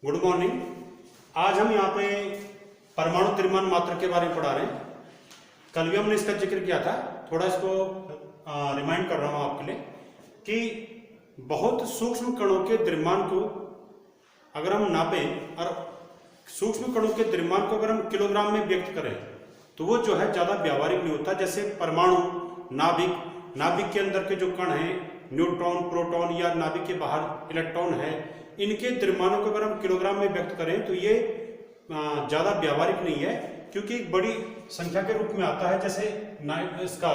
Good morning. आज हम यहाँ पे परमाणु द्रव्यमान मात्रक के बारे में पढ़ा रहे हैं। कल भी हमने इसका जिक्र किया था, थोड़ा इसको रिमाइंड कर रहा हूँ आपके लिए कि बहुत सूक्ष्म कणों के द्रव्यमान को अगर हम नापें और सूक्ष्म कणों के द्रव्यमान को अगर हम किलोग्राम में व्यक्त करें तो वो जो है ज़्यादा व्यावहारिक नहीं होता। जैसे परमाणु, नाभिक के अंदर के जो कण हैं, न्यूट्रॉन, प्रोटॉन या नाभिक के बाहर इलेक्ट्रॉन है, इनके द्रव्यमानों को अगर हम किलोग्राम में व्यक्त करें तो ये ज़्यादा व्यावहारिक नहीं है, क्योंकि एक बड़ी संख्या के रूप में आता है। जैसे इसका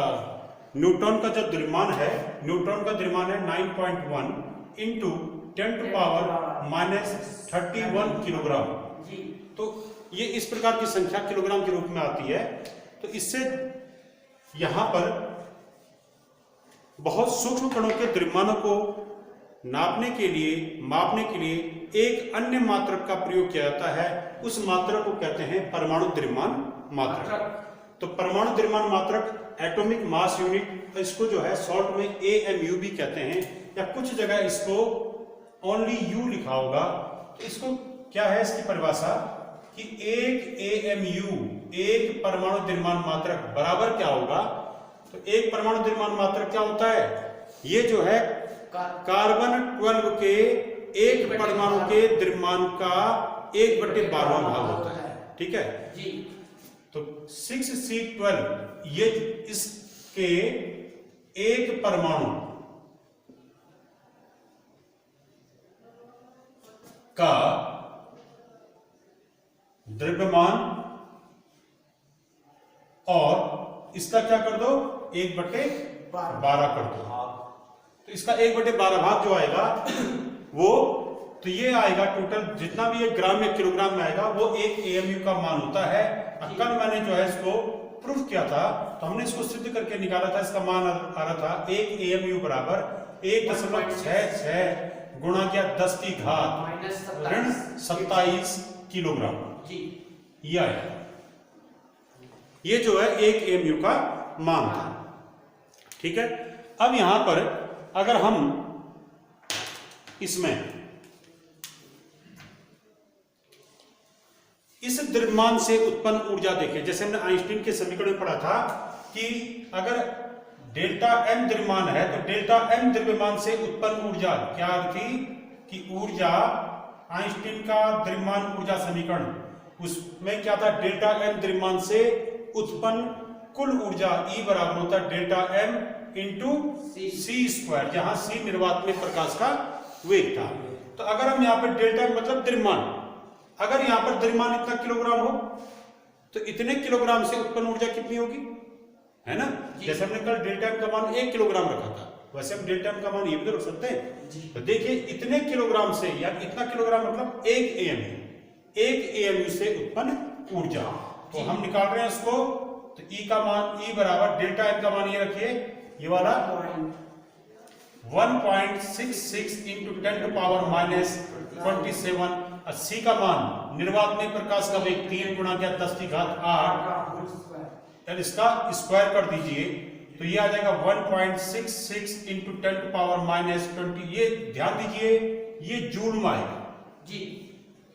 न्यूट्रॉन का जो द्रव्यमान है, न्यूट्रॉन का द्रव्यमान है 9.1 इंटू 10⁻³ किलोग्राम। तो ये इस प्रकार की संख्या किलोग्राम के रूप में आती है। तो इससे यहां पर बहुत सूक्ष्म कणों के द्रव्यमानों को मापने के लिए एक अन्य मात्रक का प्रयोग किया जाता है। उस मात्रक को कहते हैं परमाणु द्रव्यमान मात्रक। तो परमाणु द्रव्यमान मात्रक एटॉमिक मास यूनिट, इसको जो है शॉर्ट में AMU भी कहते हैं, या कुछ जगह इसको ओनली U लिखा होगा। तो इसको क्या है इसकी परिभाषा कि एक AMU, एक परमाणु द्रव्यमान मात्रक बराबर क्या होगा। तो एक परमाणु द्रव्यमान मात्रक क्या होता है, ये जो है कार्बन 12 के एक परमाणु के द्रव्यमान का 1/12वां भाग होता है। ठीक है जी। तो 6C12 ये इसके एक परमाणु का द्रव्यमान, और इसका क्या कर दो 1/12 कर दो। तो इसका 1/12 भाग जो आएगा वो, तो ये आएगा टोटल जितना भी ये ग्राम या किलोग्राम में आएगा वो एक AMU का मान होता है। कल मैंने जो है इसको प्रूफ किया था, तो हमने इसको सिद्ध करके निकाला था। इसका मान आ रहा था एक AMU बराबर 1.66 गुणा किया 10⁻27 किलोग्राम। ये आया, ये जो है एक AMU का मान था। ठीक है। अब यहां पर अगर हम इसमें इस द्रव्यमान से उत्पन्न ऊर्जा देखें, जैसे हमने आइंस्टीन के समीकरण में पढ़ा था कि अगर डेल्टा M द्रव्यमान है तो डेल्टा M द्रव्यमान से उत्पन्न ऊर्जा क्या थी कि ऊर्जा, आइंस्टीन का द्रव्यमान ऊर्जा समीकरण, उसमें क्या था, डेल्टा M द्रव्यमान से उत्पन्न कुल ऊर्जा E बराबर होता है डेल्टा M इंटू C², जहां C निर्वात में प्रकाश का वेग था। तो अगर हम यहाँ पर डेल्टा मतलब द्रव्यमान, अगर यहाँ पर द्रव्यमान इतना किलोग्राम हो तो इतने किलोग्राम से उत्पन्न ऊर्जा कितनी होगी, है ना। जैसे हमने कल डेल्टा M का मान 1 किलोग्राम रखा था, वैसे हम डेल्टा M का मान ये भी तो रख सकते हैं। तो देखिए इतने किलोग्राम से, या इतना किलोग्राम मतलब एक AMU से उत्पन्न ऊर्जा। तो हम निकाल रहे हैं इसको, तो E का मान, E बराबर डेल्टा M का मान ये रखिए, ये वाला 1.66 इंटू 10⁻27, और C का मान निर्वात में प्रकाश का वेग 3 गुणा किया 10⁸, इसका स्क्वायर कर दीजिए तो ये आ जाएगा 1.66 इंटू 10⁻20। ये ध्यान दीजिए ये जूल में आएगा जी,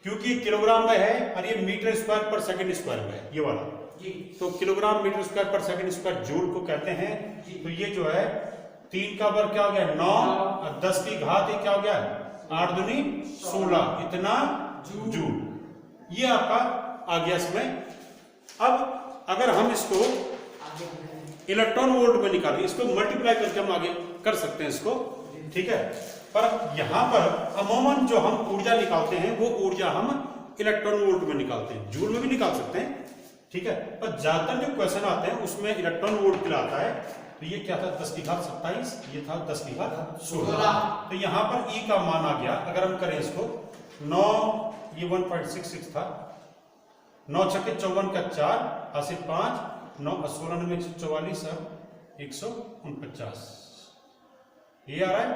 क्योंकि किलोग्राम में है और ये मीटर स्क्वायर पर सेकंड स्क्वायर में है, ये वाला जी। तो किलोग्राम मीटर स्क्वायर पर सेकंड स्क्वायर जूल को कहते हैं। तो ये जो है 3 का वर्ग क्या हो गया 9, और 10 की घात क्या हो गया 8 दूनी 16, इतना जूल। ये आपका आ गया इसमें। अब अगर हम इसको इलेक्ट्रॉन वोल्ट में निकालें, इसको मल्टीप्लाई करके हम आगे कर सकते हैं इसको, ठीक है। पर यहां पर अमूमन जो हम ऊर्जा निकालते हैं वो ऊर्जा हम इलेक्ट्रॉन वोल्ट में निकालते हैं, जूल में भी निकाल सकते हैं, ठीक है। पर ज्यादातर जो क्वेश्चन आते हैं उसमें इलेक्ट्रॉन वोल्ट कहलाता है। तो ये क्या था 10⁻27, ये था 10⁻16। तो यहां पर E का मान आ गया, अगर हम करें इसको 9, ये 1.66 था, 9 छक्के 54 का 4, हासिल 5, 9 16 में 144 और 149, ये आ रहा है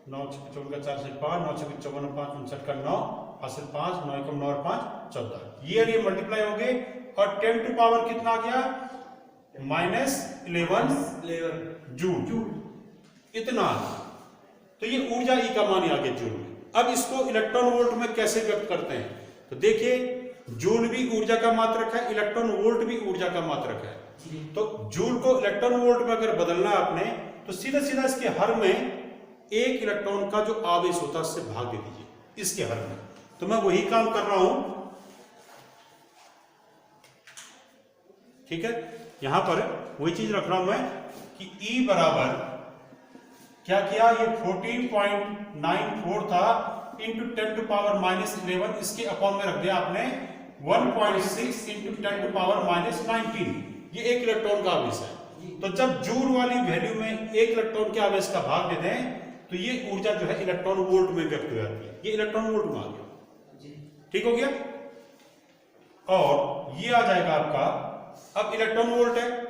9 छक्के 54 का 4 से 5, 9 छक्के 54 5 59 का 9, हासिल 5, 9 एकम 9 और 5 14। ये मल्टीप्लाई हो गए और 10 टू पावर कितना आ गया -11 जूल, इतना। तो ये ऊर्जा E का मान आ गया जूल में। अब इसको इलेक्ट्रॉन वोल्ट में कैसे व्यक्त करते हैं? तो देखिए, जूल भी ऊर्जा का मात्रक है, इलेक्ट्रॉन वोल्ट भी ऊर्जा का मात्रक है। तो जूल को इलेक्ट्रॉन वोल्ट में अगर बदलना है आपने, तो सीधा सीधा इसके हर में एक इलेक्ट्रॉन का जो आवेश होता है उससे भाग दे दीजिए, इसके हर में। तो मैं वही काम कर रहा हूं, ठीक है। यहां पर वही चीज रख रहा हूं मैं कि E बराबर क्या किया, ये 14.94 था इंटू 10 टू पावर -11, इसके अपॉन में रख दिया आपने 1.6 इंटू 10 टू पावर -19। ये एक इलेक्ट्रॉन का आवेश है। तो जब जूल वाली वैल्यू में एक इलेक्ट्रॉन के आवेश का भाग दे दें, तो ये ऊर्जा जो है इलेक्ट्रॉन वोल्ट में व्यक्त हो जाती है। ये इलेक्ट्रॉन वोल्ट में आ गया, ठीक हो गया। और ये आ जाएगा आपका, अब इलेक्ट्रॉन वोल्ट है,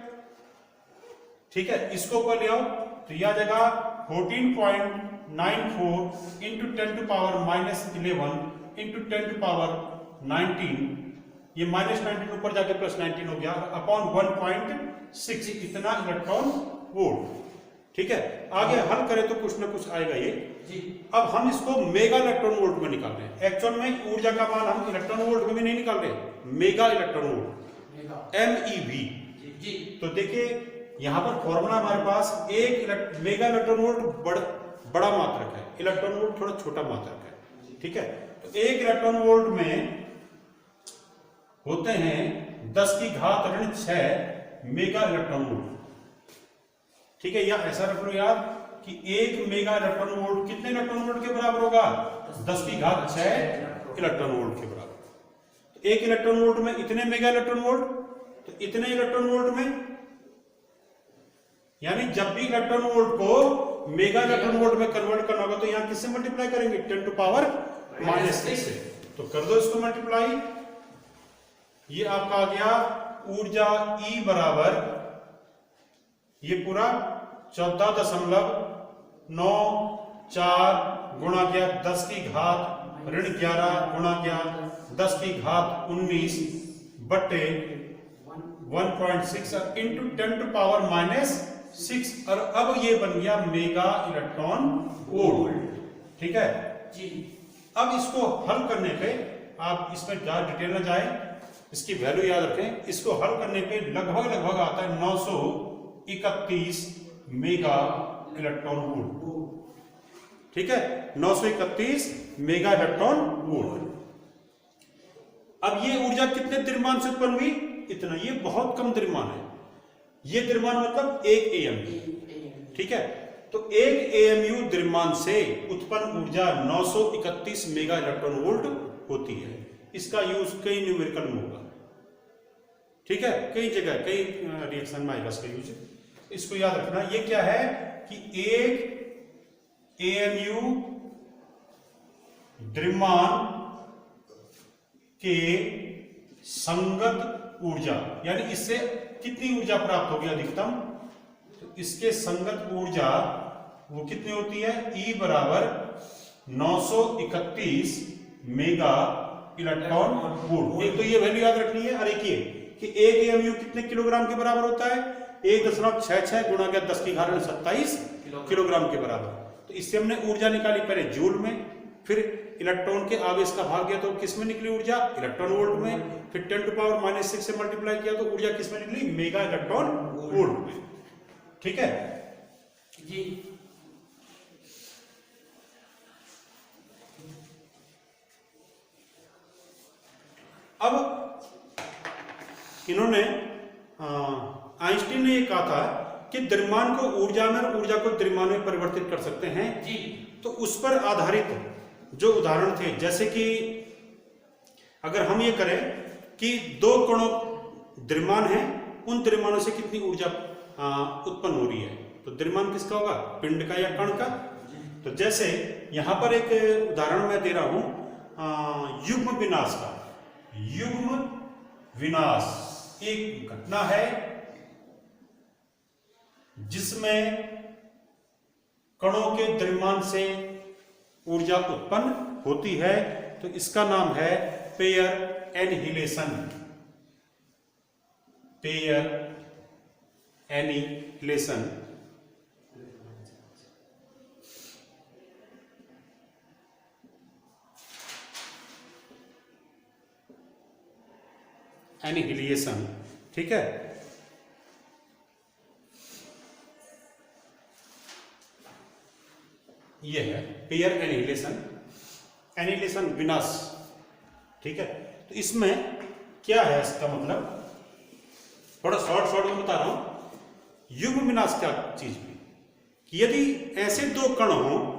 ठीक है। इसको ऊपर ले आओ, तो ये आ जाएगा 14.94 into 10 to power -11 into 10 to power 19, ये -19 ऊपर जाके +19 हो गया, अपॉन 1.6, इतना इलेक्ट्रॉन वोल्ट, ठीक है। आगे हल करें तो कुछ ना कुछ आएगा ये जी। अब हम इसको मेगा इलेक्ट्रॉन वोल्ट में निकाल रहे हैं। एक्चुअल में ऊर्जा का मान हम इलेक्ट्रॉन वोल्ट में भी नहीं निकाल रहे, मेगा इलेक्ट्रॉन वोल्ट, MEV जी। तो देखिए यहां पर फॉर्मूला हमारे पास, एक मेगा इलेक्ट्रॉन वोल्ट बड़ा मात्रक है, इलेक्ट्रॉन वोल्ट थोड़ा छोटा मात्रक है, ठीक है। तो एक इलेक्ट्रॉन वोल्ट में होते हैं 10⁻⁶ मेगा इलेक्ट्रॉन वोल्ट, ठीक है। या ऐसा रख लो यार कि एक मेगा इलेक्ट्रॉन वोल्ट कितने इलेक्ट्रॉन वोल्ट के बराबर होगा, 10⁻⁶ इलेक्ट्रॉन वोल्ट के बराबर। तो एक इलेक्ट्रॉन वोल्ट में इतने मेगा इलेक्ट्रॉन वोल्ट, तो इतने इलेक्ट्रॉन वोल्ट में, यानी जब भी इलेक्ट्रॉन वोल्ट को मेगा इलेक्ट्रॉन वोल्ट में कन्वर्ट करना होगा तो यहां किससे मल्टीप्लाई करेंगे, 10 टू पावर -6 से। तो कर दो इसको मल्टीप्लाई, ये आपका आ गया ऊर्जा E बराबर, ये पूरा 14.94 गुणा किया 10⁻11 गुणा किया 10⁻19 बट्टे 1.6 इंटू 10 टू पावर -6, और अब ये बन गया मेगा इलेक्ट्रॉन वोल्ट, ठीक है जी। अब इसको हल करने पे, आप इसमें ज्यादा डिटेल में जाए, इसकी वैल्यू याद रखें। इसको हल करने पे लगभग आता है 931 मेगा इलेक्ट्रॉन वोल्ट, ठीक है, 931 मेगा इलेक्ट्रॉन वोल्ट। अब ये ऊर्जा कितने द्रव्यमान से उत्पन्न हुई, इतना, ये बहुत कम द्रव्यमान है। ये द्रव्यमान मतलब 1 AMU, ठीक है। तो 1 AMU द्रव्यमान से उत्पन्न ऊर्जा 931 मेगा इलेक्ट्रॉन वोल्ट होती है। इसका यूज कई न्यूमेरिकल में होगा, ठीक है, कई जगह कई रिएक्शन में आएगा इसका यूज। इसको याद रखना। ये क्या है कि 1 AMU द्रव्यमान के संगत ऊर्जा, यानी इससे कितनी ऊर्जा प्राप्त होगी अधिकतम, तो इसके संगत ऊर्जा वो कितनी होती है, E बराबर 931 मेगा इलेक्ट्रॉन वोल्ट। एक तो ये वैल्यू याद रखनी है। और एक ये कि 1 AMU कितने किलोग्राम के बराबर होता है, 1.66 गुणा किया 10⁻27 किलोग्राम के बराबर। तो इससे हमने ऊर्जा निकाली पहले जूल में, फिर इलेक्ट्रॉन के आवेश का भाग दिया तो किस में निकली ऊर्जा, इलेक्ट्रॉन वोल्ट में, फिर 10 टू पावर -6 से मल्टीप्लाई किया तो ऊर्जा किस में निकली, मेगा इलेक्ट्रॉन वोल्ट में, ठीक है जी। अब इन्होंने आइंस्टीन ने ये कहा था कि द्रव्यमान को ऊर्जा में और ऊर्जा को द्रव्यमान में परिवर्तित कर सकते हैं जी। तो उस पर आधारित जो उदाहरण थे, जैसे कि अगर हम ये करें कि 2 कणों द्रव्यमान है, उन द्रव्यमानों से कितनी ऊर्जा उत्पन्न हो रही है, तो द्रव्यमान किसका होगा, पिंड का या कण का। तो जैसे यहां पर एक उदाहरण मैं दे रहा हूं युग्म विनाश का। युग्म विनाश एक घटना है जिसमें कणों के द्रव्यमान से ऊर्जा उत्पन्न होती है, तो इसका नाम है pair annihilation. Pair annihilation. Annihilation, ठीक है। ये है पेयर एनिहिलेशन, एनिहिलेशन विनाश, ठीक है। तो इसमें क्या है, इसका मतलब थोड़ा शॉर्ट में बता रहा हूं। युग्म विनाश क्या चीज में, कि यदि ऐसे दो कण हो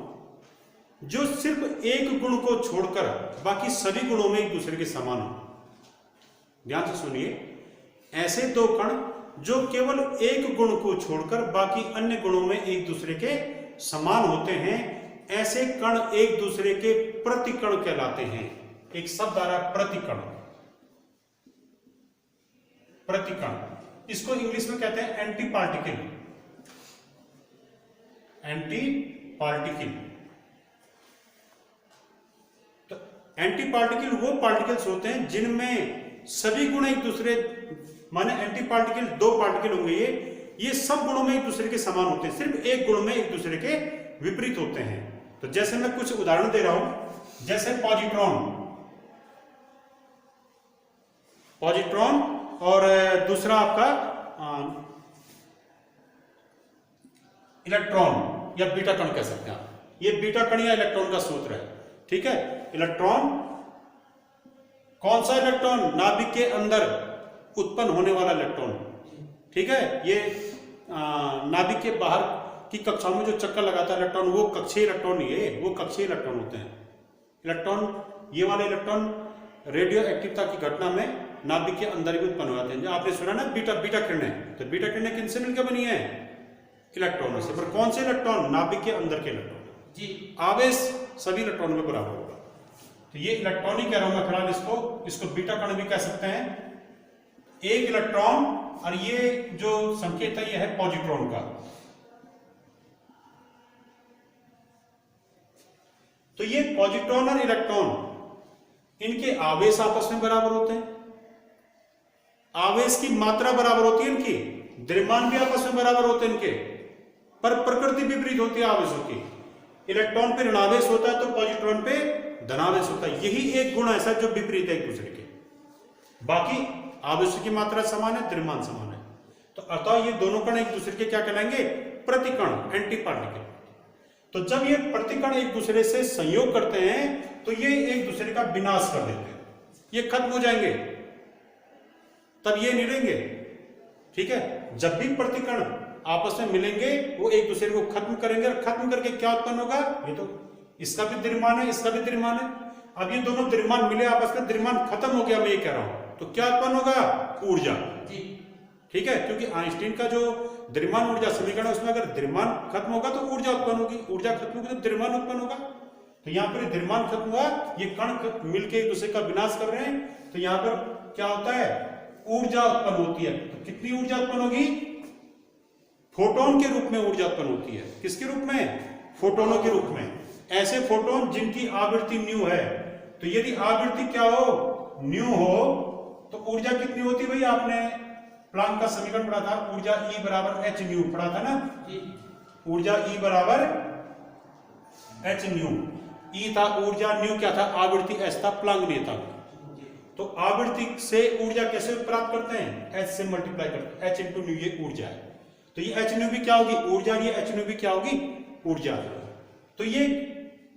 जो सिर्फ एक गुण को छोड़कर बाकी सभी गुणों में एक दूसरे के समान हो, ध्यान से सुनिए, ऐसे दो कण जो केवल एक गुण को छोड़कर बाकी अन्य गुणों में एक दूसरे के समान होते हैं, ऐसे कण एक दूसरे के प्रतिकण कहलाते हैं। एक शब्द आ रहा है प्रतिकण, प्रतिकण, इसको इंग्लिश में कहते हैं एंटी पार्टिकल, एंटी पार्टिकल। तो एंटी पार्टिकल वो पार्टिकल्स होते हैं जिनमें सभी गुण एक दूसरे, माने एंटी पार्टिकल दो पार्टिकल होंगे, ये सब गुणों में एक दूसरे के समान होते हैं, सिर्फ एक गुण में एक दूसरे के विपरीत होते हैं। तो जैसे मैं कुछ उदाहरण दे रहा हूं, जैसे पॉजिट्रॉन, पॉजिट्रॉन और दूसरा आपका इलेक्ट्रॉन या बीटा कण कह सकते हैं आप। ये बीटा कण या इलेक्ट्रॉन का सूत्र है, ठीक है। इलेक्ट्रॉन, कौन सा इलेक्ट्रॉन, नाभिक के अंदर उत्पन्न होने वाला इलेक्ट्रॉन, ठीक है। ये नाभिक के बाहर की कक्षाओं में जो चक्कर लगाता है इलेक्ट्रॉन, वो कक्षीय इलेक्ट्रॉन नहीं है, वो कक्षीय इलेक्ट्रॉन होते हैं। इलेक्ट्रॉन, ये वाले इलेक्ट्रॉन रेडियो एक्टिवता की घटना में नाभिक के अंदर भी उत्पन्न हो जाते हैं। जो आपने सुना ना बीटा किरणें, तो बीटा किरणें किनसे मिलकर बनी है, इलेक्ट्रॉनों से। पर कौन से इलेक्ट्रॉन, नाभिक के अंदर के इलेक्ट्रॉन जी। आवेश सभी इलेक्ट्रॉनों में बराबर होगा। तो ये इलेक्ट्रॉन ही कह रहा हूं मैं फिलहाल, इसको बीटा कण भी कह सकते हैं। एक इलेक्ट्रॉन, और ये जो संकेत है ये है पॉजिट्रॉन का। तो ये पॉजिट्रॉन और इलेक्ट्रॉन, इनके आवेश आपस में बराबर होते हैं, आवेश की मात्रा बराबर होती है इनकी, द्रव्यमान भी आपस में बराबर होते हैं इनके, पर प्रकृति विपरीत होती है आवेशों की। इलेक्ट्रॉन पे ऋणावेश होता है तो पॉजिट्रॉन पे धनावेश होता है। यही एक गुण ऐसा जो विपरीत है एक दूसरे के, बाकी आवेशों की मात्रा समान है, द्रव्यमान समान है। तो अतः ये दोनों कण एक दूसरे के क्या कहलाएंगे, प्रतिकण, एंटी पार्टिकल। तो जब ये प्रतिकण एक दूसरे से संयोग करते हैं तो ये एक दूसरे का विनाश कर देते हैं, ये खत्म हो जाएंगे, तब ये नहीं रहेंगे, ठीक है। जब भी प्रतिकण आपस में मिलेंगे वो एक दूसरे को खत्म करेंगे, और खत्म करके क्या उत्पन्न होगा, ये तो इसका भी द्रव्यमान है, इसका भी द्रव्यमान है। अब ये दोनों द्रव्यमान मिले आपस में, द्रव्यमान खत्म हो गया, मैं ये कह रहा हूं, तो क्या उत्पन्न होगा, ऊर्जा, ठीक है। क्योंकि आइंस्टीन का जो द्रव्यमान ऊर्जा समीकरण है उसमें अगर द्रव्यमान खत्म होगा तो ऊर्जा उत्पन्न होगी, ऊर्जा खत्म होगी तो द्रव्यमान उत्पन्न होगा। तो यहाँ पर द्रव्यमान खत्म हुआ, ये कण मिलकर एक दूसरे का विनाश कर रहे हैं, तो यहाँ पर क्या होता है, ऊर्जा उत्पन्न होती है। तो कितनी ऊर्जा उत्पन्न होगी, फोटोन के रूप में ऊर्जा उत्पन्न होती है। किसके रूप में, फोटोनों के रूप में। ऐसे फोटोन जिनकी आवृत्ति न्यू है, तो यदि आवृत्ति क्या हो, न्यू हो, तो ऊर्जा कितनी होती है भाई, आपने प्लांक का समीकरण पढ़ा था, ऊर्जा E बराबर h न्यू पढ़ा था ना, ऊर्जा E बराबर h न्यू। E था ऊर्जा, न्यू क्या था, आवृत्ति, h था प्लांक नियतांक था। तो आवृत्ति से ऊर्जा कैसे प्राप्त करते हैं, h से मल्टीप्लाई करते हैं, h इंटू न्यू, ये ऊर्जा है। तो ये h न्यू भी क्या होगी, ऊर्जा, ये h न्यू भी क्या होगी, ऊर्जा। तो ये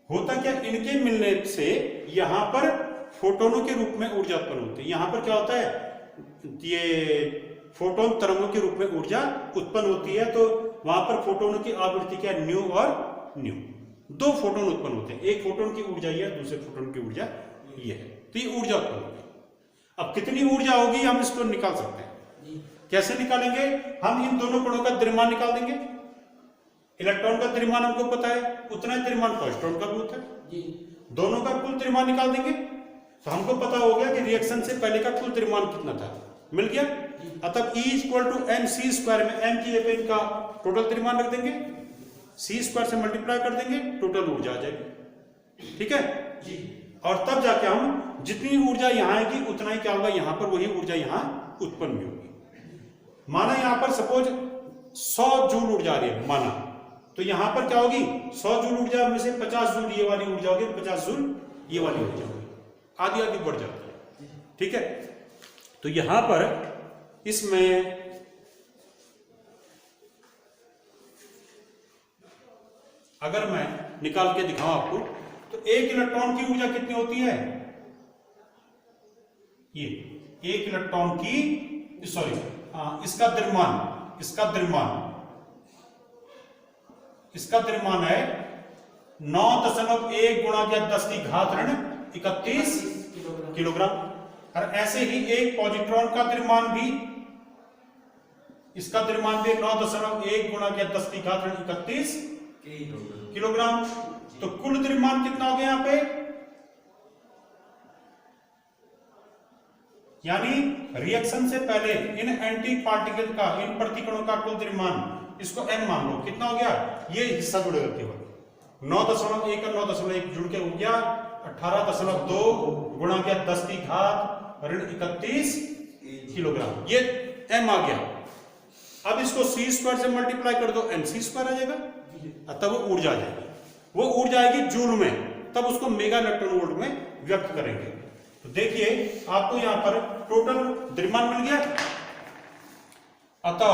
होता क्या, इनके मिलने से यहां पर फोटोनों के रूप में ऊर्जा उत्पन्न होती है। यहां पर क्या होता है, ये फोटोन तरंगों के रूप में ऊर्जा उत्पन्न होती है। तो वहां पर फोटोनों की आवृत्ति क्या, न्यू और न्यू, दो फोटोन उत्पन्न होते हैं। एक फोटोन की ऊर्जा ये है, दूसरे फोटोन की ऊर्जा ये है, तो ये ऊर्जा उत्पन्न होगी। अब कितनी ऊर्जा होगी हम इसको निकाल सकते हैं, कैसे निकालेंगे, हम इन दोनों कणों का द्रव्यमान निकाल देंगे। इलेक्ट्रॉन का द्रव्यमान हमको पता है, उतना ही द्रव्यमान पॉजिट्रॉन का भी होता है, दोनों का कुल द्रव्यमान निकाल देंगे। तो हमको पता हो गया कि रिएक्शन से पहले का कुल द्रव्यमान कितना था, मिल गया। अतः E इक्वल टू mc² में m की जगह इनका टोटल द्रव्यमान रख देंगे, c² से मल्टीप्लाई कर देंगे, टोटल ऊर्जा आ जाएगी, ठीक है जी। और तब जाके हम जितनी ऊर्जा यहां आएगी उतना ही क्या होगा, यहां पर वही ऊर्जा यहां उत्पन्न भी होगी। माना यहां पर सपोज 100 जूल ऊर्जा आ रही है, माना, तो यहां पर क्या होगी, 100 जूल ऊर्जा में से 50 जूल ये वाली ऊर्जा होगी, 50 जूल ये वाली ऊर्जा होगी, आधी आधी बढ़ जाती है, ठीक है। तो यहां पर इसमें अगर मैं निकाल के दिखाऊं आपको, तो एक इलेक्ट्रॉन की ऊर्जा कितनी होती है? ये एक इलेक्ट्रॉन की, सॉरी, इसका द्रव्यमान है 9.1 गुणा के 10⁻31 किलोग्राम। और ऐसे ही एक पॉजिट्रॉन का द्रव्यमान भी, इसका द्रव्यमान भी 9.1 गुणा के 10⁻31 किलोग्राम। तो कुल द्रव्यमान कितना हो गया यहां पे? यानी रिएक्शन से पहले इन एंटी पार्टिकल का, इन प्रतिकणों का कुल द्रव्यमान, इसको m मान लो, कितना हो गया? ये हिस्सा जुड़ेगा केवल 9.1 और 9.1 जुड़ के हो गया 18.2 गुणा के 10⁻31 किलोग्राम। ये m आ गया। अब इसको c² से मल्टीप्लाई कर दो, mc² आ जाएगा, तब वो ऊर्जा आ जाएगी। वो ऊर्जा आएगी जूल में, तब उसको मेगा इलेक्ट्रॉन वोल्ट में व्यक्त करेंगे। तो देखिए आपको यहां पर टोटल द्रव्यमान मिल गया। अतः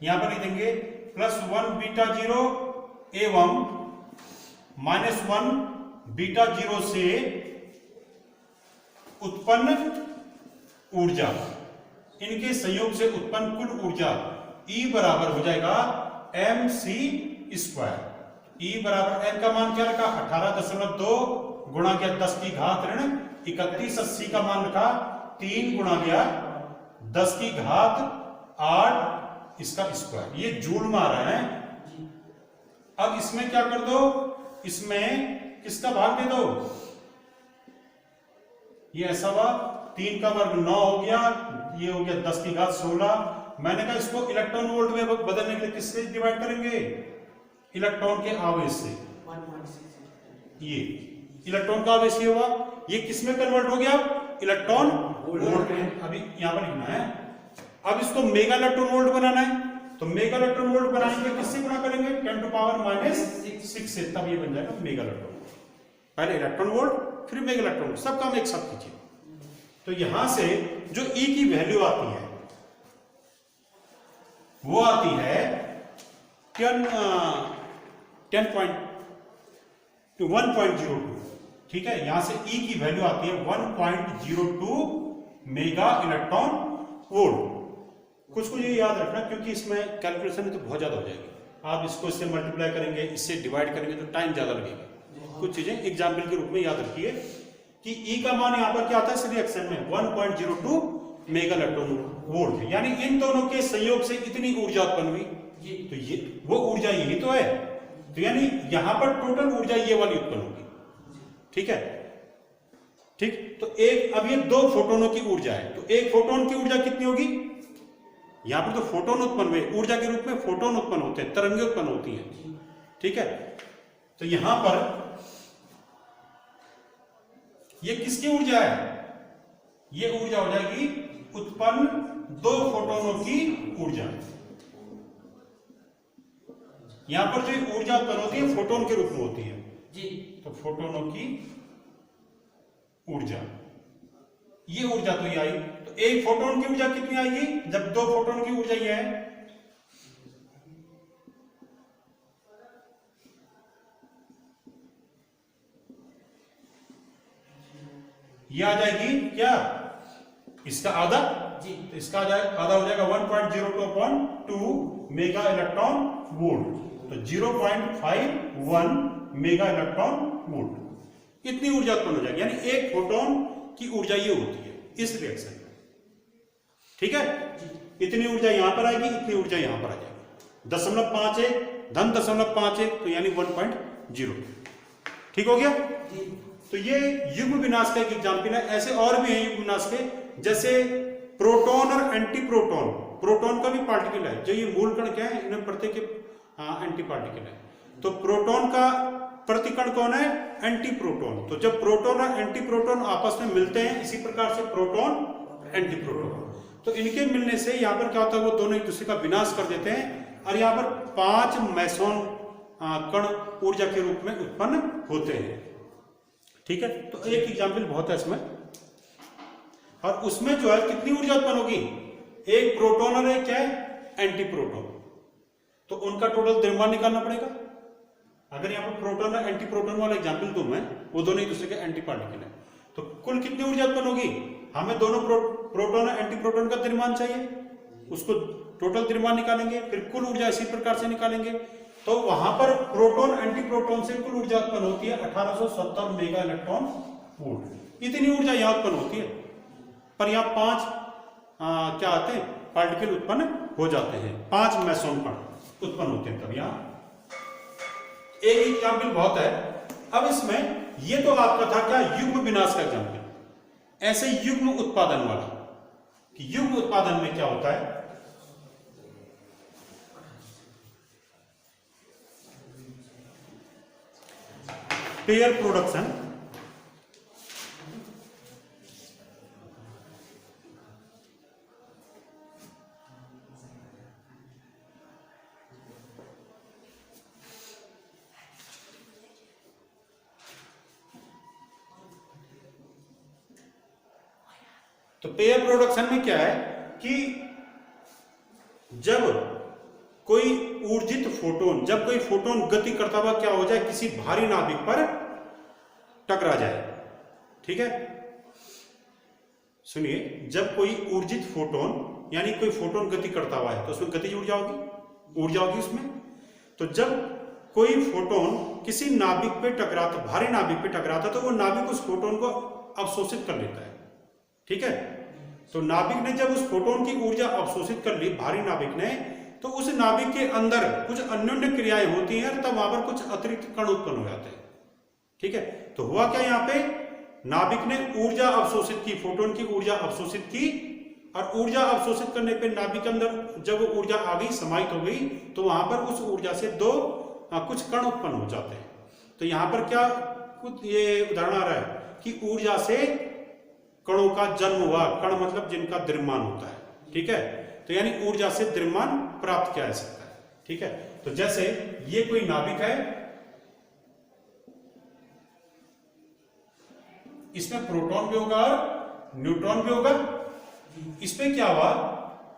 यहां पर लिख देंगे +1 β0 एवं -1 β0 से उत्पन्न ऊर्जा, इनके संयोग से उत्पन्न कुल ऊर्जा E बराबर हो जाएगा mc²। E बराबर m का मान क्या रखा? 18.2 गुणा किया 10⁻31, 80 का मान रखा 3 गुणा किया 10⁸ इसका स्क्वायर। ये जूल में आ रहा है। अब इसमें क्या कर दो, इसमें किसका भाग दे दो? ये ऐसा हुआ 3 का वर्ग 9 हो गया, ये हो गया 10⁻16। मैंने कहा इसको इलेक्ट्रॉन वोल्ट में बदलने के लिए किससे डिवाइड करेंगे? इलेक्ट्रॉन के आवेश से। ये इलेक्ट्रॉन का आवेश हुआ, ये किसमें कन्वर्ट हो गया? इलेक्ट्रॉन वोल्ट में। अभी यहां पर लिखना है। अब इसको मेगा इलेक्ट्रॉन वोल्ट बनाना है, तो मेगा इलेक्ट्रॉन वोल्ट बनाने के लिए किससे गुणा करेंगे? 10⁻⁻6 से, तब ये बन जाएगा मेगा इलेक्ट्रॉन वोल्ट। पहले इलेक्ट्रॉन वोल्ट, फिर मेगा इलेक्ट्रॉन वोल्ट, सब काम एक साथ कीजिए। तो यहां से जो E की वैल्यू आती है वो आती है 1.02। ठीक है, यहां से E की वैल्यू आती है 1.02 मेगा इलेक्ट्रॉन वोल्ट। कुछ को ये याद रखना, क्योंकि इसमें कैलकुलेशन तो बहुत ज्यादा हो जाएगी। आप इसको इससे मल्टीप्लाई करेंगे, इससे डिवाइड करेंगे तो टाइम ज्यादा लगेगा। कुछ चीजें एग्जाम्पल के रूप में याद रखिए कि E का मान यहां पर क्या आता है इस रिएक्शन में? 1.02 मेगा इलेक्ट्रॉन वोल्ट है। यानी इन दोनों के संयोग से इतनी ऊर्जा उत्पन्न हुई। तो ये वो ऊर्जा यही तो है। तो यानी यहां पर टोटल ऊर्जा ये वाली उत्पन्न होगी। ठीक है, ठीक। तो एक, अब ये 2 फोटोनों की ऊर्जा है, तो एक फोटोन की ऊर्जा कितनी होगी? यहां पर तो फोटोन उत्पन्न हुए, ऊर्जा के रूप में फोटोन उत्पन्न होते हैं, तरंगें उत्पन्न होती हैं। ठीक है, तो यहां पर ये किसकी ऊर्जा है? ये ऊर्जा हो जाएगी उत्पन्न 2 फोटोनों की ऊर्जा। यहां पर जो ऊर्जा उत्पन्न होती है फोटोन के रूप में होती है जी। तो फोटोनों की ऊर्जा, ये ऊर्जा तो ये आई। तो एक फोटोन की ऊर्जा कितनी आएगी जब 2 फोटोन की ऊर्जा ये है? ये आ जाएगी क्या? इसका आधा जी। तो इसका आधा हो जाएगा 1.02 मेगा इलेक्ट्रॉन वोल्ट। तो 0.51 मेगा इलेक्ट्रॉन वोल्ट, इतनी ऊर्जा उत्पन्न हो जाएगी। यानी एक फोटोन की ऊर्जा ये होती है इस रिएक्शन में। ठीक है, इतनी ऊर्जा यहां पर आएगी, इतनी ऊर्जा यहां पर आ जाएगी। 0.51 धन 0.51, तो यानी 1.0। ठीक हो गया। तो ये युग्म विनाश का एक एग्जाम्पल है। ऐसे और भी हैं युग्म विनाश के, जैसे प्रोटॉन और एंटी प्रोटॉन। प्रोटॉन का भी पार्टिकल है, जो ये मूल कण क्या है, इनमें प्रत्येक एंटी पार्टिकल है। तो प्रोटॉन का प्रतिकण कौन है? Anti proton. तो जब प्रोटॉन और एंटी प्रोटॉन आपस में मिलते हैं, इसी प्रकार से प्रोटॉन एंटी प्रोटॉन, तो इनके मिलने से यहां पर क्या होता है, वो दोनों एक दूसरे का विनाश कर देते हैं और यहां पर 5 मेसॉन कण ऊर्जा के रूप में उत्पन्न होते हैं। ठीक है, तो एक एग्जाम्पल बहुत है इसमें। और उसमें जो है कितनी ऊर्जा उत्पन्न होगी, एक प्रोटॉन और एक क्या है, एंटी प्रोटॉन। तो उनका टोटल द्रव्यमान निकालना पड़ेगा। अगर यहाँ पर प्रोटॉन और एंटी प्रोटॉन वाला एग्जाम्पल दूं मैं, वो दोनों एक दूसरे के एंटी पार्टिकल है, तो कुल कितनी ऊर्जा उत्पन्न होगी, हमें दोनों प्रोटॉन और एंटी प्रोटॉन का द्रव्यमान चाहिए, उसको टोटल द्रव्यमान निकालेंगे, फिर कुल ऊर्जा इसी प्रकार से निकालेंगे। तो वहां पर प्रोटॉन एंटी प्रोटॉन से कुल ऊर्जा उत्पन्न होती है 1870 मेगा इलेक्ट्रॉन वोल्ट। इतनी ऊर्जा यहां उत्पन्न होती है, पर यहां 5 क्या आते हैं, पार्टिकल उत्पन्न हो जाते हैं, 5 मेसॉन कण उत्पन्न होते हैं। तब यहां एक एग्जाम्पल बहुत है। अब इसमें ये तो आपका था क्या, युग्म विनाश का एग्जाम्पल। ऐसे युग्म उत्पादन वाला, कि युग्म उत्पादन में क्या होता है, पेयर प्रोडक्शन, तो पेयर प्रोडक्शन में क्या है कि जब कोई ऊर्जित फोटोन, जब कोई फोटोन गति करता हुआ क्या हो जाए, किसी भारी नाभिक पर टकरा जाए। ठीक है, सुनिए, जब कोई ऊर्जित फोटोन, यानी कोई फोटोन गति करता हुआ है तो उसमें गतिज ऊर्जा होगी उसमें। तो जब कोई फोटोन किसी नाभिक पे टकराता, भारी नाभिक पे टकराता, तो वो नाभिक उस फोटोन को अवशोषित कर लेता है। ठीक है, तो नाभिक ने जब उस फोटोन की ऊर्जा अवशोषित कर ली, भारी नाभिक ने, तो उस नाभिक के अंदर कुछ अन्योन्य क्रियाएं होती हैं, तब वहां पर कुछ अतिरिक्त कण उत्पन्न हो जाते हैं। ठीक है, तो हुआ क्या, यहाँ पे नाभिक ने ऊर्जा अवशोषित की, फोटोन की ऊर्जा अवशोषित की, और ऊर्जा अवशोषित करने पे नाभिक के अंदर जब वो ऊर्जा आ गई, समाहित हो गई, तो वहां पर उस ऊर्जा से कुछ कण उत्पन्न हो जाते हैं। तो यहां पर क्या कुछ ये उदाहरण आ रहा है कि ऊर्जा से कणों का जन्म हुआ, कण मतलब जिनका द्रव्यमान होता है। ठीक है, तो यानी ऊर्जा से द्रव्यमान प्राप्त किया जा सकता है। ठीक है, तो जैसे ये कोई नाभिक है, इसमें प्रोटॉन भी होगा और न्यूट्रॉन भी होगा। इसमें क्या हुआ,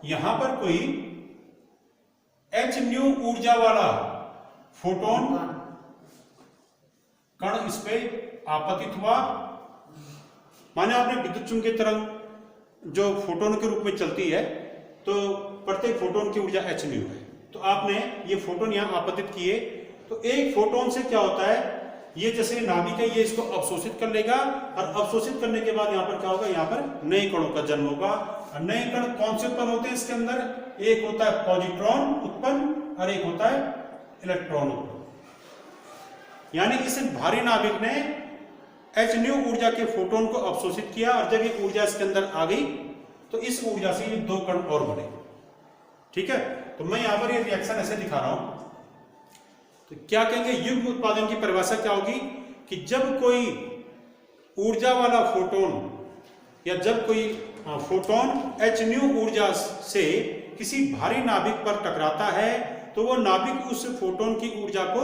यहां पर कोई hν ऊर्जा वाला फोटोन कण इस पे आपतित हुआ। माने आपने विद्युत चुंबकीय तरंग जो फोटोन के रूप में चलती है, तो प्रत्येक फोटोन की ऊर्जा hν है। तो आपने ये फोटोन यहां आपतित किए, तो एक फोटोन से क्या होता है, ये जैसे नाभिक है, ये इसको अवशोषित कर लेगा, और अवशोषित करने के बाद यहां पर क्या होगा, यहां पर नए कणों का जन्म होगा। और नए कण कौन से उत्पन्न होते हैं इसके अंदर, एक होता है पॉजिट्रॉन उत्पन्न और एक होता है इलेक्ट्रॉन उत्पन्न। यानी इस भारी नाभिक ने hν ऊर्जा के फोटोन को अवशोषित किया, और जब ये ऊर्जा इसके अंदर आ गई, तो इस ऊर्जा से ये 2 कण और बने। ठीक है, तो मैं यहां पर ये रिएक्शन ऐसे दिखा रहा हूं। तो क्या कहेंगे, युग्म उत्पादन की परिभाषा क्या होगी कि जब कोई ऊर्जा वाला फोटोन, या जब कोई फोटोन hν ऊर्जा से किसी भारी नाभिक पर टकराता है, तो वो नाभिक उस फोटोन की ऊर्जा को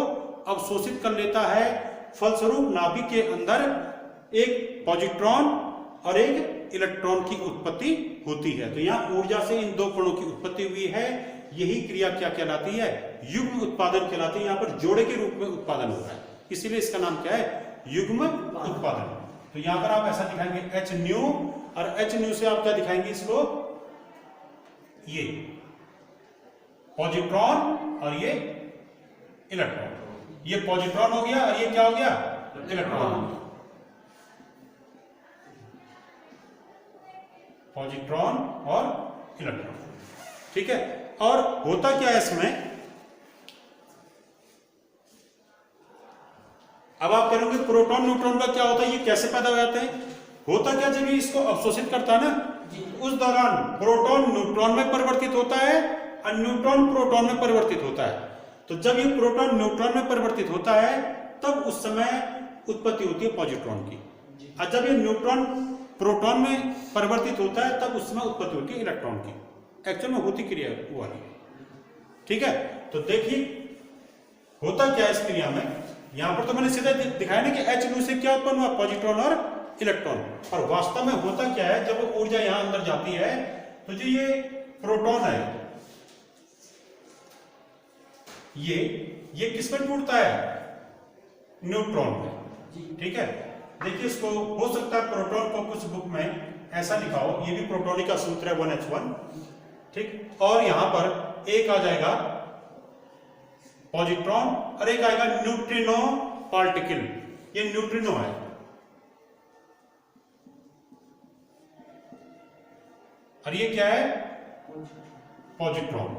अवशोषित कर लेता है। फलस्वरूप नाभिक के अंदर एक पॉजिट्रॉन और एक इलेक्ट्रॉन की उत्पत्ति होती है। तो यहाँ ऊर्जा से इन 2 कणों की उत्पत्ति हुई है। यही क्रिया क्या कहलाती है, युग्म उत्पादन कहलाती है। यहाँ पर जोड़े के रूप में उत्पादन हो रहा है, इसीलिए इसका नाम क्या है, युग्म उत्पादन। तो यहाँ पर आप ऐसा दिखाएंगे hν, और hν से आप क्या दिखाएंगे इसको, ये पॉजिट्रॉन और ये इलेक्ट्रॉन। ये पॉजिट्रॉन हो गया और ये क्या हो गया, इलेक्ट्रॉन हो गया। पॉजिट्रॉन और इलेक्ट्रॉन। ठीक है, और होता क्या है इसमें, अब आप कहेंगे प्रोटॉन न्यूट्रॉन का क्या होता है, ये कैसे पैदा हो जाते हैं। होता क्या, जब ये इसको अवशोषित करता है ना, उस दौरान प्रोटॉन न्यूट्रॉन में परिवर्तित होता है और न्यूट्रॉन प्रोटॉन में परिवर्तित होता है। तो जब ये प्रोटॉन न्यूट्रॉन में परिवर्तित होता है, तब उस समय उत्पत्ति होती है पॉजिट्रॉन की। और जब ये न्यूट्रॉन प्रोटॉन में परिवर्तित होता है, तब उस समय उत्पत्ति होती है इलेक्ट्रॉन की। एक्चुअल में होती क्रिया हुआ है। ठीक है, तो देखिए होता क्या है इस क्रिया में। यहां पर तो मैंने सीधा दिखाया ना कि hν से क्या उत्पन्न हुआ, पॉजिट्रॉन और इलेक्ट्रॉन। और वास्तव में होता क्या है, जब वो ऊर्जा यहां अंदर जाती है तो जो ये प्रोटॉन है ये किस में टूटता है, न्यूट्रॉन में। ठीक है, देखिए इसको हो सकता है प्रोटॉन को कुछ बुक में ऐसा लिखा हो, ये भी प्रोटॉनिक का सूत्र है 1H1, ठीक, और यहां पर एक आ जाएगा पॉजिट्रॉन और एक आएगा न्यूट्रिनो पार्टिकल, ये न्यूट्रिनो है। और ये क्या है, पॉजिट्रॉन,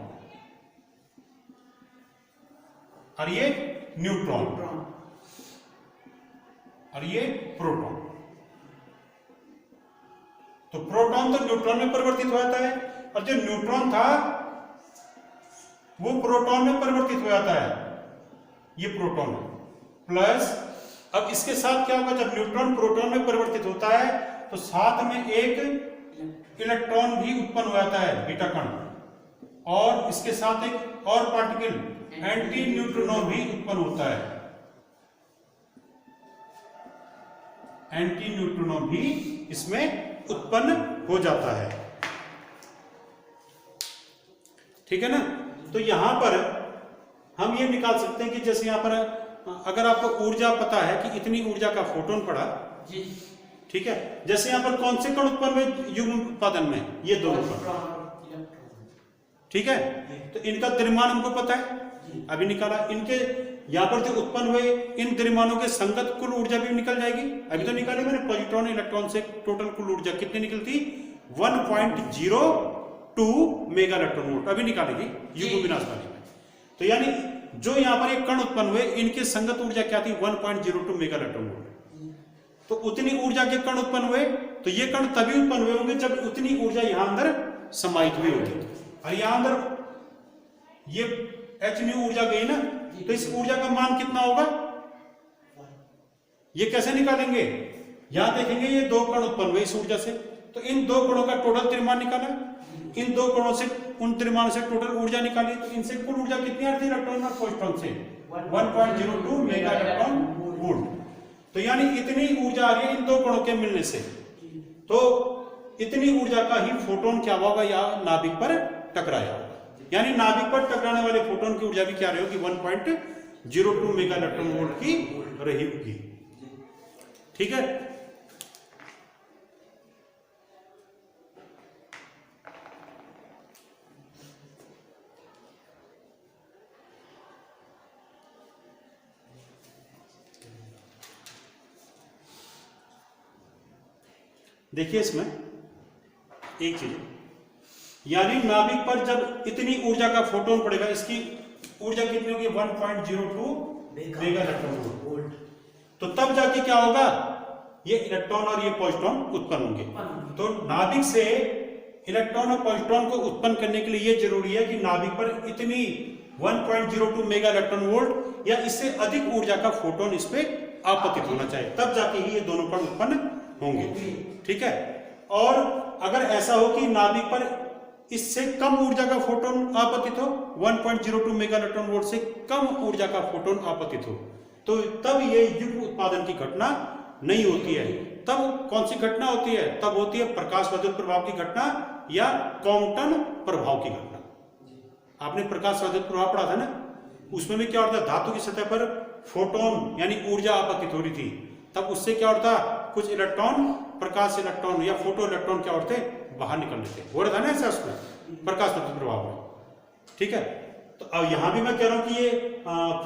और ये न्यूट्रॉन, और ये प्रोटॉन। तो प्रोटॉन तो न्यूट्रॉन में परिवर्तित हो जाता है, और जो न्यूट्रॉन था वो प्रोटॉन में परिवर्तित हो जाता है, ये प्रोटॉन प्लस। अब इसके साथ क्या होगा, जब न्यूट्रॉन प्रोटॉन में परिवर्तित होता है तो साथ में एक इलेक्ट्रॉन भी उत्पन्न हो जाता है, बीटा कण, और इसके साथ एक और पार्टिकल एंटी न्यूट्रिनो भी उत्पन्न होता है, एंटी न्यूट्रिनो भी इसमें उत्पन्न हो जाता है। ठीक है ना। तो यहां पर हम ये निकाल सकते हैं कि जैसे यहां पर अगर आपको ऊर्जा पता है कि इतनी ऊर्जा का फोटोन पड़ा जी, ठीक है, जैसे यहां पर कौन से कण उत्पन्न हुए युग्म उत्पादन में, ये दोनों कण, ठीक है, तो इनका द्रव्यमान हमको पता है, अभी निकाला। इनके यहां पर जो उत्पन्न हुए इन द्रव्यमानों के संगत कुल ऊर्जा भी निकल जाएगी, अभी तो निकाली मैंने। पॉजिट्रॉन इलेक्ट्रॉन से टोटल कुल ऊर्जा कितनी निकलती, 1.02 मेगा इलेक्ट्रॉन वोल्ट, अभी निकालेगी युग्म विनाश वाली में। तो यानी जो यहां पर एक कण उत्पन्न हुए इनके संगत ऊर्जा क्या थी, 1.02 मेगा इलेक्ट्रॉन वोल्ट। तो उतनी ऊर्जा के कण उत्पन्न हुए, तो ये कण तभी उत्पन्न हुए होंगे जब उतनी ऊर्जा यहां अंदर समाहित हुई होगी। और यहां अंदर ये h न्यू ऊर्जा गई ना, तो इस ऊर्जा का मान कितना होगा, ये कैसे निकालेंगे, यहां देखेंगे ये दो कण उत्पन्न हुए इस ऊर्जा से, तो इन दो कणों का टोटल द्रव्यमान निकाला, इन दो कणों से उन द्रव्यमान से टोटल ऊर्जा निकाली, तो इनसे कुल ऊर्जा कितनी आ रही है इलेक्ट्रॉन और प्रोटॉन से, 1.02 मेगा इलेक्ट्रॉन वोल्ट। तो यानी इतनी ऊर्जा आ रही है इन दो कणों के मिलने से, तो इतनी ऊर्जा का ही फोटोन क्या होगा, या नाभिक पर टकराया होगा। यानी नाभिक पर टकराने वाले फोटोन की ऊर्जा भी क्या रही होगी, 1.02 मेगा इलेक्ट्रॉन वोल्ट की रही होगी। ठीक है, देखिए इसमें एक चीज, यानी नाभिक पर जब इतनी ऊर्जा का फोटोन पड़ेगा, इसकी ऊर्जा कितनी होगी, 1.02 मेगा इलेक्ट्रॉन वोल्ट। तो तब जाके क्या होगा, ये इलेक्ट्रॉन और ये पॉजिट्रॉन उत्पन्न होंगे। तो नाभिक से इलेक्ट्रॉन और पॉजिट्रॉन को उत्पन्न करने के लिए ये जरूरी है कि नाभिक पर इतनी 1.02 मेगा इलेक्ट्रॉन वोल्ट या इससे अधिक ऊर्जा का फोटोन इस पे आपतित होना चाहिए, तब जाके ही ये दोनों कण उत्पन्न होंगे। ठीक है, और अगर ऐसा हो कि नाभिक पर इससे कम ऊर्जा का फोटोन आपतित हो, 1.02 मेगा इलेक्ट्रॉन वोल्ट से कम ऊर्जा का फोटोन आपतित हो, तो तब ये युग्म उत्पादन की घटना नहीं होती है। तब कौन सी घटना होती है, तब होती है प्रकाश विद्युत प्रभाव की घटना या क्वांटम प्रभाव की घटना। आपने प्रकाश विद्युत प्रभाव पढ़ा था ना, उसमें भी क्या होता है, धातु की सतह पर फोटोन यानी ऊर्जा आपतित हो रही थी, तब उससे क्या होता, कुछ इलेक्ट्रॉन, प्रकाश इलेक्ट्रॉन या फोटो इलेक्ट्रॉन क्या होते, बाहर निकलने थे, हो रहा था ना ऐसा उसमें प्रकाश विद्युत प्रभाव में। ठीक है, तो अब यहां भी मैं कह रहा हूं कि ये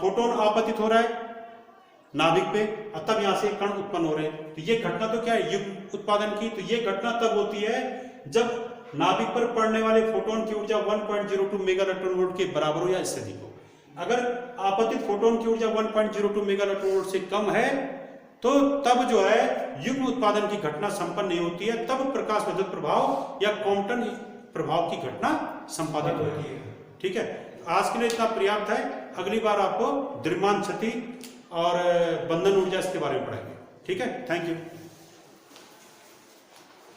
फोटोन आपतित हो रहा है नाभिक पे, और तब यहां से कण उत्पन्न हो रहे हैं। तो ये घटना तो क्या है, युग्म उत्पादन की। तो ये घटना तब होती है जब नाभिक पर पड़ने वाले फोटोन की ऊर्जा 1.02 मेगा इलेक्ट्रॉन वोल्ट के बराबर हो या इससे अधिक हो। अगर आपतित फोटोन की ऊर्जा 1.02 मेगा इलेक्ट्रॉन वोल्ट से कम है, तो तब जो है युग्म उत्पादन की घटना संपन्न नहीं होती है, तब प्रकाश विद्युत प्रभाव या क्वांटम प्रभाव की घटना संपादित होती है। ठीक है, आज के लिए इतना पर्याप्त है। अगली बार आपको द्रव्यमान क्षति और बंधन ऊर्जा इसके बारे में पढ़ाएंगे। ठीक है, थैंक यू।